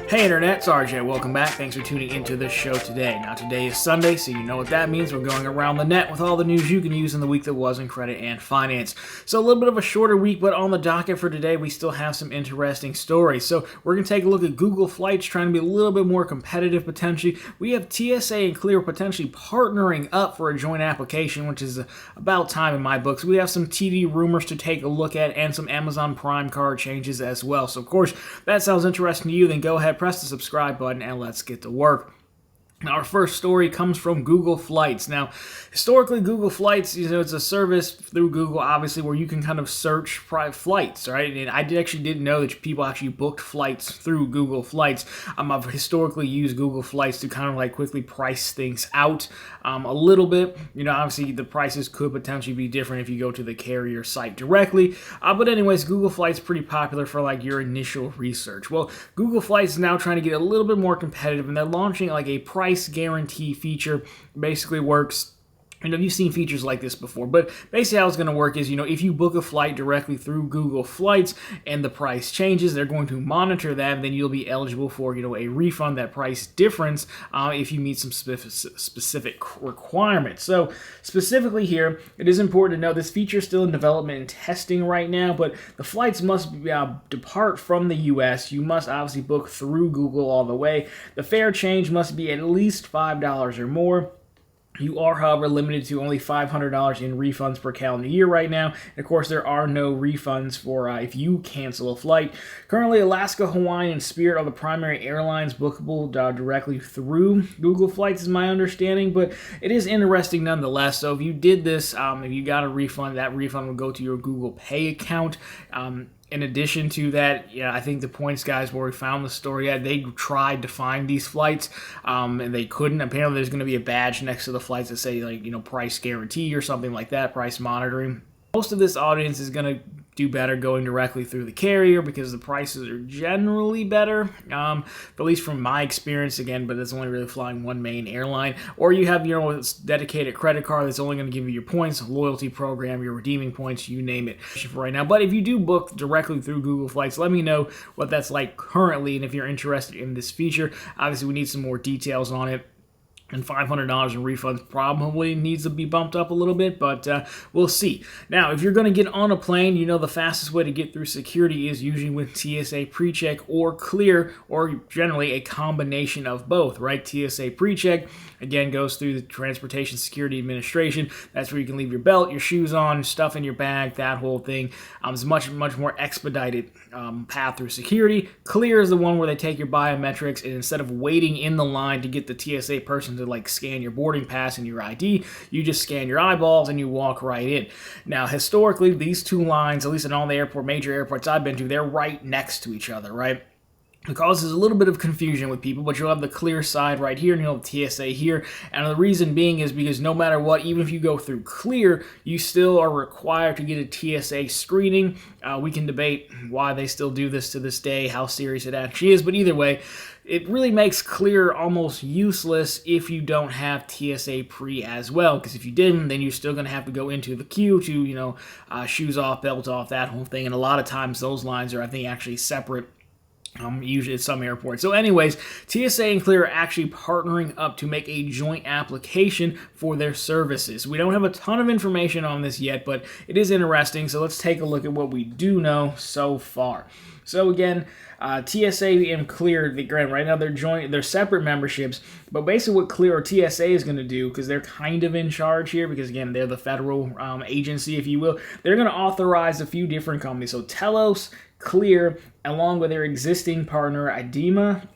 Hey Internet, it's RJ. Welcome back. Thanks for tuning into this show today. Now today is Sunday, so you know what that means. We're going around the net with all the news you can use in the week that was in credit and finance. So a little bit of a shorter week, but on the docket for today, we still have some interesting stories. So we're going to take a look at Google Flights trying to be a little bit more competitive potentially. We have TSA and Clear potentially partnering up for a joint application, which is about time in my books. We have some TD rumors to take a look at and some Amazon Prime card changes as well. So of course, if that sounds interesting to you, then go ahead, press the subscribe button, and let's get to work. Now, our first story comes from Google Flights. Now, historically, Google Flights, it's a service through Google, obviously, where you can kind of search private flights, right? And I didn't know that people actually booked flights through Google Flights. I've historically used Google Flights to kind of like quickly price things out a little bit. Obviously, the prices could potentially be different if you go to the carrier site directly. But anyways, Google Flights is pretty popular for like your initial research. Well, Google Flights is now trying to get a little bit more competitive, and they're launching like a price guarantee feature. Basically works, you've seen features like this before, but basically how it's going to work is, if you book a flight directly through Google Flights and the price changes, they're going to monitor that, and then you'll be eligible for, a refund, that price difference, if you meet some specific requirements. So specifically here, it is important to know this feature is still in development and testing right now, but the flights must depart from the US. You must obviously book through Google all the way. The fare change must be at least $5 or more. You are, however, limited to only $500 in refunds per calendar year right now. And of course, there are no refunds for if you cancel a flight. Currently, Alaska, Hawaiian, and Spirit are the primary airlines bookable directly through Google Flights, is my understanding. But it is interesting nonetheless. So if you did this, if you got a refund, that refund will go to your Google Pay account. In addition to that, I think the points guys where we found the story at, they tried to find these flights, and they couldn't. Apparently, there's going to be a badge next to the flights that say, price guarantee or something like that, price monitoring. Most of this audience is going to do better going directly through the carrier because the prices are generally better, at least from my experience, again, but it's only really flying one main airline. Or you have a dedicated credit card that's only going to give you your points, loyalty program, your redeeming points, you name it for right now. But if you do book directly through Google Flights, let me know what that's like currently, and if you're interested in this feature. Obviously, we need some more details on it. And $500 in refunds probably needs to be bumped up a little bit, but we'll see. Now, if you're going to get on a plane, the fastest way to get through security is usually with TSA PreCheck or Clear, or generally a combination of both, right? TSA PreCheck, again, goes through the Transportation Security Administration. That's where you can leave your belt, your shoes on, stuff in your bag, that whole thing. It's much more expedited path through security. Clear is the one where they take your biometrics, and instead of waiting in the line to get the TSA person to scan your boarding pass and your ID, you just scan your eyeballs and you walk right in. Now, historically, these two lines, at least in all the major airports I've been to, they're right next to each other, right? It causes a little bit of confusion with people, but you'll have the Clear side right here, and you'll have TSA here. And the reason being is because no matter what, even if you go through Clear, you still are required to get a TSA screening. We can debate why they still do this to this day, how serious it actually is, but either way, it really makes Clear almost useless if you don't have TSA Pre as well, because if you didn't, then you're still going to have to go into the queue to, shoes off, belt off, that whole thing. And a lot of times those lines are, I think, actually separate. Usually at some airports. So anyways, TSA and Clear are actually partnering up to make a joint application for their services. We don't have a ton of information on this yet, but it is interesting. So let's take a look at what we do know so far. So again, TSA and Clear, right now they're separate memberships, but basically what Clear or TSA is going to do, because they're kind of in charge here, because again, they're the federal agency, if you will, they're going to authorize a few different companies. So Telos, Clear, along with their existing partner, Idema,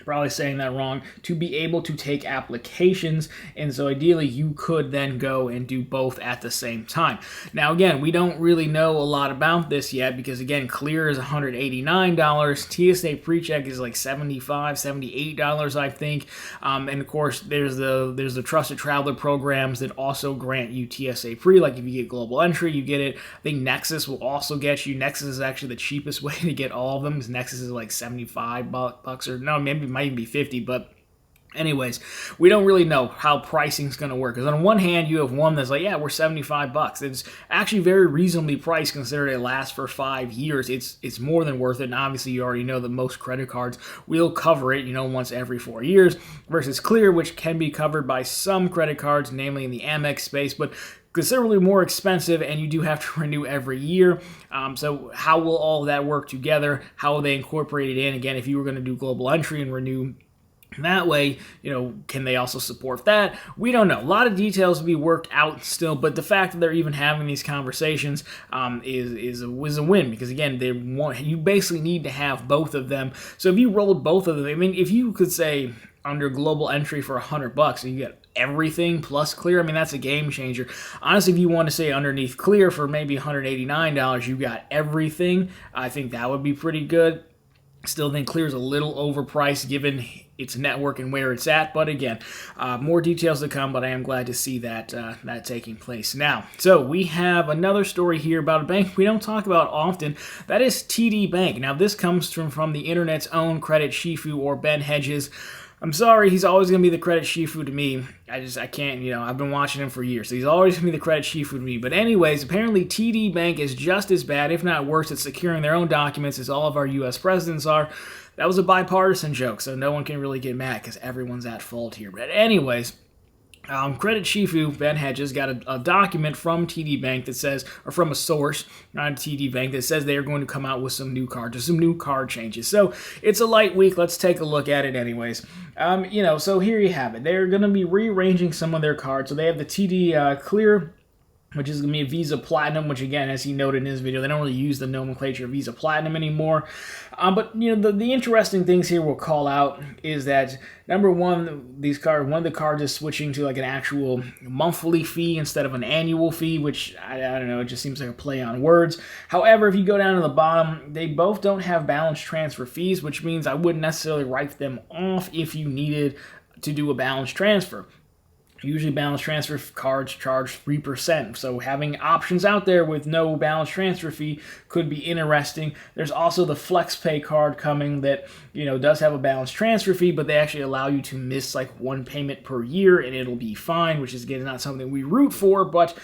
probably saying that wrong, to be able to take applications, and so ideally you could then go and do both at the same time. Now again, we don't really know a lot about this yet, because again, Clear is $189, TSA PreCheck is like $75, $78, I think, and of course there's the Trusted Traveler programs that also grant you TSA Pre, like if you get Global Entry, you get it. I think Nexus will also get you. Nexus is actually the cheapest way to get all of them, because Nexus is like $75 or no, maybe it might even be 50, but Anyways, we don't really know how pricing's going to work. Because on one hand, you have one that's like, yeah, we're $75. It's actually very reasonably priced considering it lasts for 5 years. It's more than worth it. And obviously, you already know that most credit cards will cover it, once every 4 years. Versus Clear, which can be covered by some credit cards, namely in the Amex space, but considerably more expensive, and you do have to renew every year. So how will all of that work together? How will they incorporate it in? Again, if you were going to do global entry and renew that way, can they also support that? We don't know. A lot of details to be worked out still, but the fact that they're even having these conversations is a win, because again, you basically need to have both of them. So if you rolled both of them, I mean, if you could say under global entry for $100 and you get everything plus Clear, I mean, that's a game changer. Honestly, if you want to say underneath Clear for maybe $189, you got everything, I think that would be pretty good. Still think Clear's a little overpriced given its network and where it's at, but again, more details to come, but I am glad to see that taking place now. So we have another story here about a bank we don't talk about often. That is TD Bank. Now this comes from the internet's own credit shifu, or Ben Hedges. I'm sorry, he's always going to be the credit shifu to me. I can't, I've been watching him for years, so he's always going to be the credit shifu to me. But anyways, apparently TD Bank is just as bad, if not worse, at securing their own documents as all of our U.S. presidents are. That was a bipartisan joke, so no one can really get mad because everyone's at fault here. But anyways, credit shifu Ben Hedges got a document from TD Bank that says, or from a source, not TD Bank, that says they are going to come out with some new cards, or some new card changes. So it's a light week. Let's take a look at it anyways. So here you have it. They're going to be rearranging some of their cards. So they have the TD Clear, which is going to be a Visa Platinum, which again, as he noted in his video, they don't really use the nomenclature of Visa Platinum anymore. But the interesting things here we'll call out is that, number one, one of the cards is switching to like an actual monthly fee instead of an annual fee, which, I don't know, it just seems like a play on words. However, if you go down to the bottom, they both don't have balance transfer fees, which means I wouldn't necessarily write them off if you needed to do a balance transfer. Usually balance transfer cards charge 3%, so having options out there with no balance transfer fee could be interesting. There's also the FlexPay card coming that does have a balance transfer fee, but they actually allow you to miss like one payment per year and it'll be fine, which is again not something we root for, but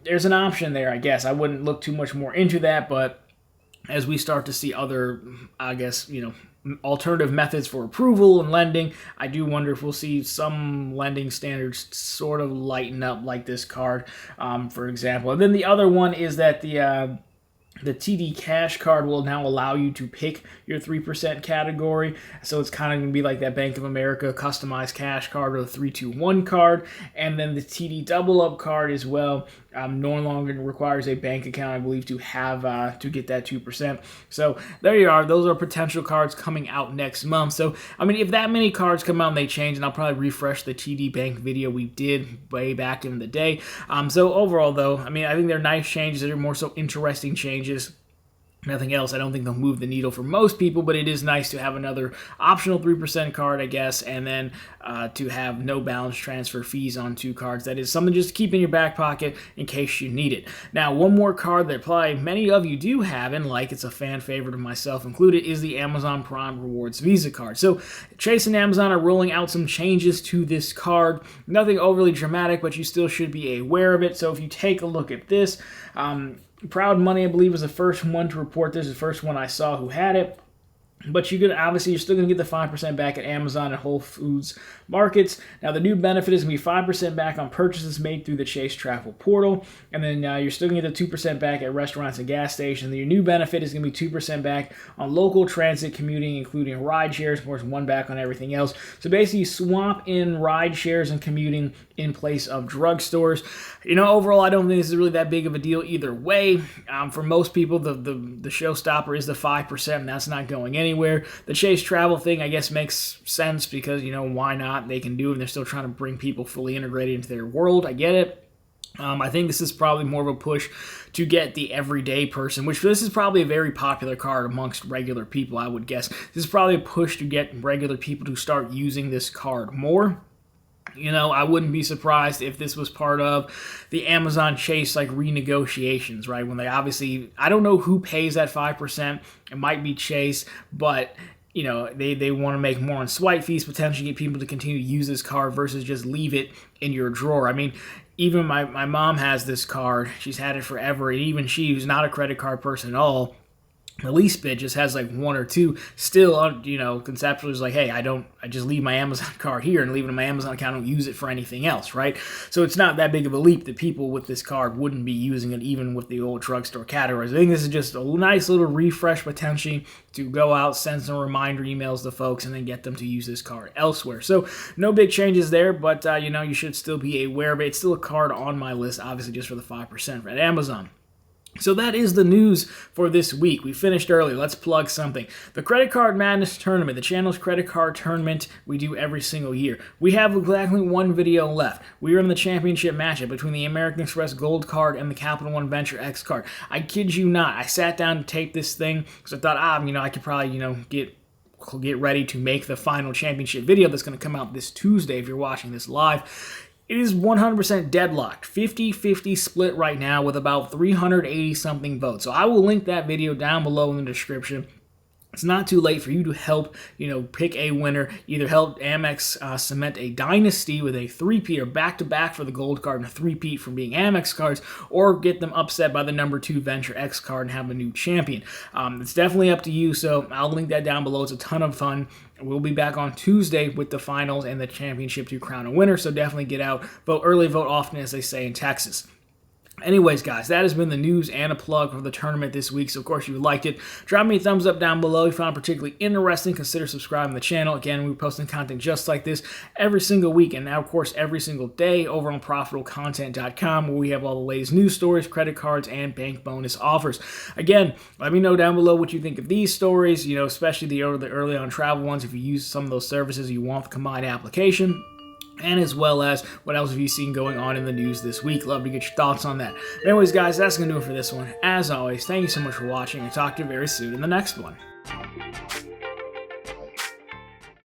there's an option there, I guess. I wouldn't look too much more into that, but as we start to see other, I guess, alternative methods for approval and lending, I do wonder if we'll see some lending standards sort of lighten up like this card, for example. And then the other one is that the TD Cash card will now allow you to pick your 3% category. So it's kind of going to be like that Bank of America customized cash card or the 321 card. And then the TD Double Up card as well no longer requires a bank account, I believe, to have to get that 2%. So there you are. Those are potential cards coming out next month. So, I mean, if that many cards come out and they change, and I'll probably refresh the TD Bank video we did way back in the day. So overall, though, I mean, I think they're nice changes. They're more so interesting changes. Nothing else. I don't think they'll move the needle for most people, but it is nice to have another optional 3% card, I guess, and then to have no balance transfer fees on two cards. That is something just to keep in your back pocket in case you need it. Now, one more card that probably many of you do have and like, it's a fan favorite of myself included, is the Amazon Prime Rewards Visa card. So Chase and Amazon are rolling out some changes to this card. Nothing overly dramatic, but you still should be aware of it. So if you take a look at this, Proud Money, I believe, was the first one to report this, the first one I saw who had it. But you're still going to get the 5% back at Amazon and Whole Foods Markets. Now, the new benefit is going to be 5% back on purchases made through the Chase Travel Portal. And then you're still going to get the 2% back at restaurants and gas stations. Your new benefit is going to be 2% back on local transit commuting, including ride shares. Of course, 1% back on everything else. So basically, you swap in ride shares and commuting in place of drugstores. Overall, I don't think this is really that big of a deal either way. For most people, the showstopper is the 5%, and that's not going anywhere. The Chase Travel thing, I guess, makes sense because, why not? They can do it, and they're still trying to bring people fully integrated into their world. I get it. I think this is probably more of a push to get the everyday person, which this is probably a very popular card amongst regular people, I would guess. This is probably a push to get regular people to start using this card more. I wouldn't be surprised if this was part of the Amazon Chase renegotiations, right? When they obviously, I don't know who pays that 5%. It might be Chase, but they want to make more on swipe fees, potentially get people to continue to use this card versus just leave it in your drawer. I mean, even my mom has this card. She's had it forever, and even she, who's not a credit card person at all, the least bit just has like one or two. Still, conceptually is like, hey, I just leave my Amazon card here and leave it in my Amazon account. I don't use it for anything else, right? So it's not that big of a leap that people with this card wouldn't be using it even with the old drugstore categories. I think this is just a nice little refresh potentially to go out, send some reminder emails to folks, and then get them to use this card elsewhere. So no big changes there, but you should still be aware of it. It's still a card on my list, obviously just for the 5% at Amazon. So that is the news for this week. We finished early. Let's plug something. The Credit Card Madness Tournament, the channel's credit card tournament we do every single year. We have exactly one video left. We are in the championship matchup between the American Express Gold card and the Capital One Venture X card. I kid you not. I sat down to tape this thing because I thought, I could probably, get ready to make the final championship video that's going to come out this Tuesday if you're watching this live. It is 100% deadlocked, 50-50 split right now with about 380-something votes. So I will link that video down below in the description. It's not too late for you to help, pick a winner. Either help Amex cement a dynasty with a three-peat or back-to-back for the gold card and a three-peat from being Amex cards, or get them upset by the number 2 Venture X card and have a new champion. It's definitely up to you, so I'll link that down below. It's a ton of fun. We'll be back on Tuesday with the finals and the championship to crown a winner, so definitely get out. Vote early, vote often, as they say in Texas. Anyways, guys, that has been the news and a plug for the tournament this week. So, of course, if you liked it, drop me a thumbs up down below. If you found it particularly interesting, consider subscribing to the channel. Again, we're posting content just like this every single week, and now, of course, every single day over on ProfitableContent.com, where we have all the latest news stories, credit cards, and bank bonus offers. Again, let me know down below what you think of these stories, especially the early on travel ones. If you use some of those services, you want the combined application. And as well as what else have you seen going on in the news this week. Love to get your thoughts on that. But anyways, guys, that's going to do it for this one. As always, thank you so much for watching, and talk to you very soon in the next one.